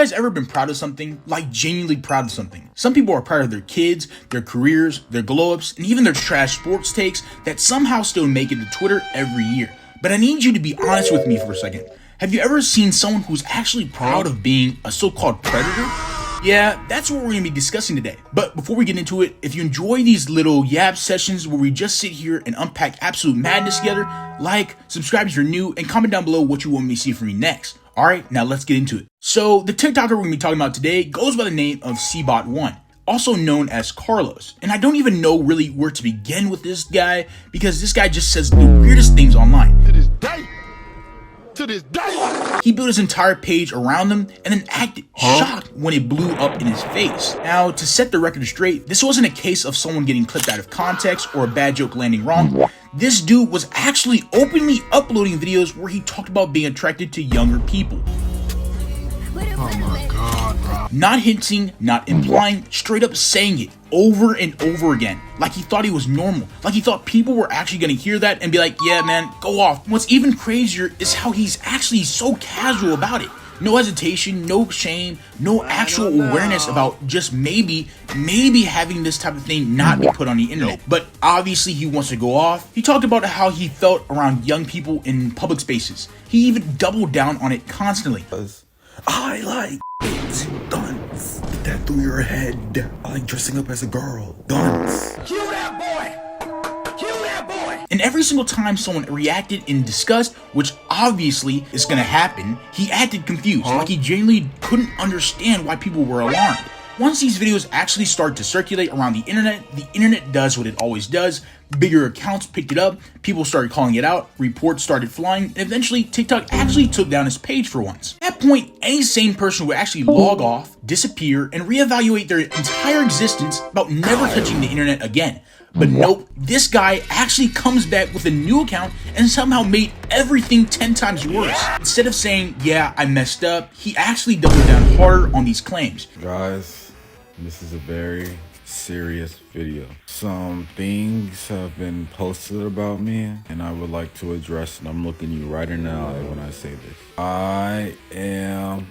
guys ever been proud of something? Like genuinely proud of something? Some people are proud of their kids, their careers, their glow-ups, and even their trash sports takes that somehow still make it to Twitter every year. But I need you to be honest with me for a second. Have you ever seen someone who's actually proud of being a so-called predator? Yeah, that's what we're going to be discussing today. But before we get into it, if you enjoy these little yab sessions where we just sit here and unpack absolute madness together, like, subscribe if you're new, and comment down below what you want me to see from me next. Alright, now let's get into it. So, the TikToker we're going to be talking about today goes by the name of Ceebot1, also known as Carlos. And I don't even know really where to begin with this guy, because this guy just says the weirdest things online. To this day. He built his entire page around them and then acted shocked when it blew up in his face. Now, to set the record straight, this wasn't a case of someone getting clipped out of context or a bad joke landing wrong. This dude was actually openly uploading videos where he talked about being attracted to younger people. Oh my god, bro. Not hinting, not implying, straight up saying it over and over again. Like he thought he was normal. Like he thought people were actually gonna hear that and be like, yeah man, go off. What's even crazier is how he's actually so casual about it. No hesitation, no shame, no actual awareness about just maybe having this type of thing not be put on the internet. But obviously he wants to go off. He talked about how he felt around young people in public spaces. He even doubled down on it constantly. I like dunce. Get that through your head. I like dressing up as a girl. Dunce. Kill that boy! Kill that boy! And every single time someone reacted in disgust, which obviously is gonna happen, he acted confused, like he genuinely couldn't understand why people were alarmed. Once these videos actually started to circulate around the internet does what it always does. Bigger accounts picked it up, people started calling it out, reports started flying, and eventually TikTok actually took down his page for once. At that point, any sane person would actually log off, disappear, and reevaluate their entire existence about never touching the internet again. But nope, this guy actually comes back with a new account and somehow made everything 10 times worse. Instead of saying, yeah, I messed up, he actually doubled down harder on these claims. Guys, this is a very serious video. Some things have been posted about me and I would like to address, and I'm looking you right in the eye when I say this. I am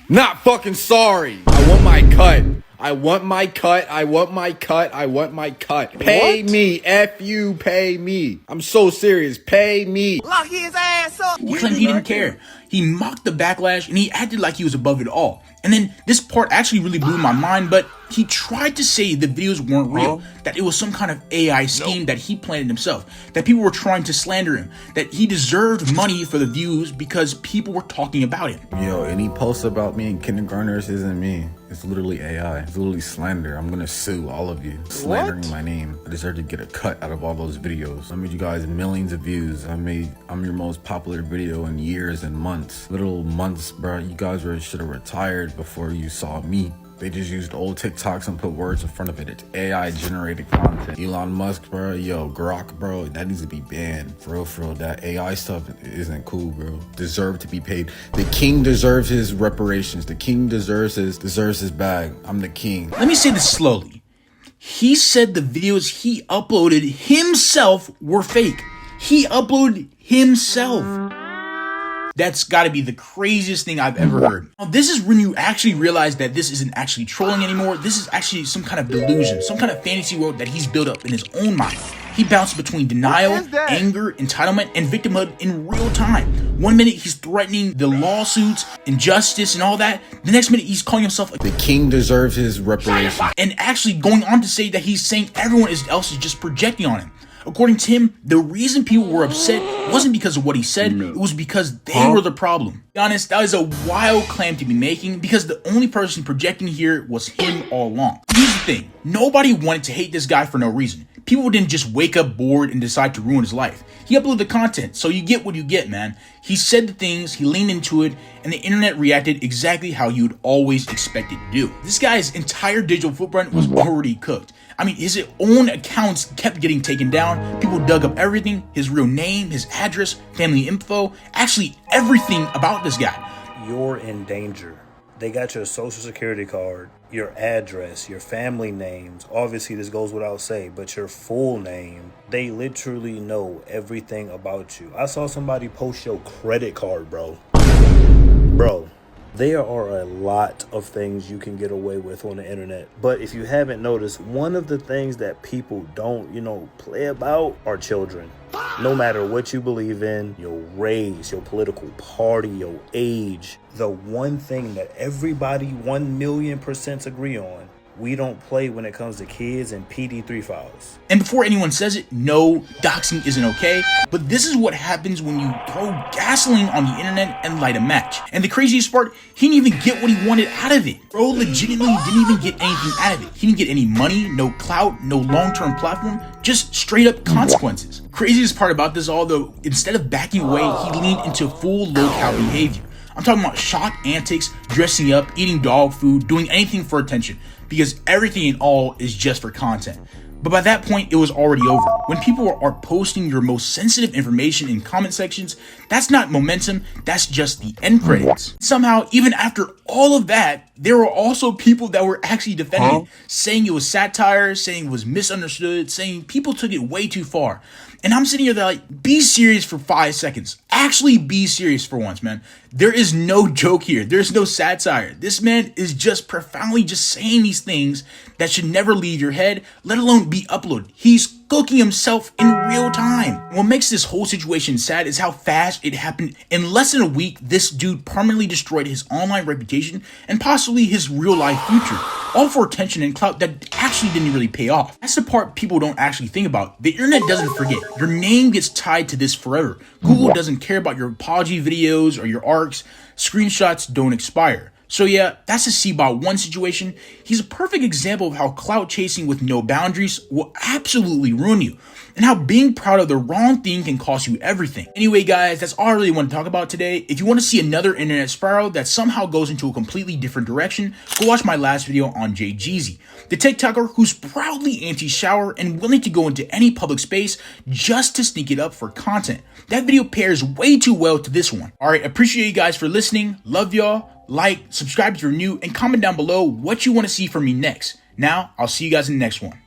not fucking sorry. I want my cut. I want my cut. I want my cut. I want my cut. Pay me. F you, pay me. I'm so serious. Pay me. Lock his ass up. He claimed he didn't care. He mocked the backlash and he acted like he was above it all. And then this part actually really blew my mind, but he tried to say the videos weren't real, that it was some kind of AI scheme that he planted himself, that people were trying to slander him, that he deserved money for the views because people were talking about him. Yo, any post about me in kindergartners isn't me. It's literally AI. It's literally slander. I'm gonna sue all of you. Slandering my name. I deserve to get a cut out of all those videos. I made you guys millions of views. I'm your most popular video in years and months. Literal months, bro. You guys should have retired before you saw me. They just used old TikToks and put words in front of it. It's AI generated content. Elon Musk, bro. Yo, Grok, bro. That needs to be banned. For real. That AI stuff isn't cool, bro. Deserve to be paid. The king deserves his reparations. The king deserves his bag. I'm the king. Let me say this slowly. He said the videos he uploaded himself were fake. He uploaded himself. That's gotta be the craziest thing I've ever heard. Now, this is when you actually realize that this isn't actually trolling anymore. This is actually some kind of delusion, some kind of fantasy world that he's built up in his own mind. He bounced between denial, anger, entitlement, and victimhood in real time. One minute he's threatening the lawsuits, injustice, and all that. The next minute he's calling himself the king deserves his reparations. And actually going on to say that he's saying everyone else is just projecting on him. According to him, the reason people were upset wasn't because of what he said, it was because they were the problem. To be honest, that is a wild claim to be making because the only person projecting here was him all along. Here's the thing, nobody wanted to hate this guy for no reason. People didn't just wake up bored and decide to ruin his life. He uploaded the content, so you get what you get, man. He said the things, he leaned into it, and the internet reacted exactly how you'd always expect it to do. This guy's entire digital footprint was already cooked. I mean, his own accounts kept getting taken down. People dug up everything, his real name, his address, family info, actually everything about this guy. You're in danger. They got your social security card, your address, your family names. Obviously, this goes without saying, but your full name. They literally know everything about you. I saw somebody post your credit card, bro. Bro, There are a lot of things you can get away with on the internet. But if you haven't noticed, one of the things that people don't, play about are children. No matter what you believe in, your race, your political party, your age, the one thing that everybody 1,000,000% agree on, we don't play when it comes to kids and PD3 files. And before anyone says it, no, doxing isn't okay, but this is what happens when you throw gasoline on the internet and light a match. And the craziest part, he didn't even get what he wanted out of it. Bro legitimately didn't even get anything out of it. He didn't get any money, no clout, no long-term platform, just straight up consequences. Craziest part about this all though, instead of backing away, he leaned into full low-cal behavior. I'm talking about shock antics, dressing up, eating dog food, doing anything for attention, because everything in all is just for content. But by that point, it was already over. When people are posting your most sensitive information in comment sections, that's not momentum, that's just the end credits. Somehow, even after all of that, there were also people that were actually defending it, saying it was satire, saying it was misunderstood, saying people took it way too far. And I'm sitting here like, be serious for 5 seconds. Actually be serious for once, man. There is no joke here. There's no satire. This man is just profoundly just saying these things that should never leave your head, let alone be uploaded. He's cooking himself in real time. What makes this whole situation sad is how fast it happened. In less than a week, this dude permanently destroyed his online reputation and possibly his real life future, all for attention and clout that actually didn't really pay off. That's the part people don't actually think about. The internet doesn't forget. Your name gets tied to this forever. Google doesn't care about your apology videos or your arcs. Screenshots don't expire. So yeah, that's a Ceebot1 situation. He's a perfect example of how clout chasing with no boundaries will absolutely ruin you, and how being proud of the wrong thing can cost you everything. Anyway guys, that's all I really want to talk about today. If you want to see another internet spiral that somehow goes into a completely different direction, go watch my last video on Jay Jeezy, the TikToker who's proudly anti-shower and willing to go into any public space just to sneak it up for content. That video pairs way too well to this one. Alright, appreciate you guys for listening. Love y'all. Like, subscribe if you're new, and comment down below what you want to see from me next. Now, I'll see you guys in the next one.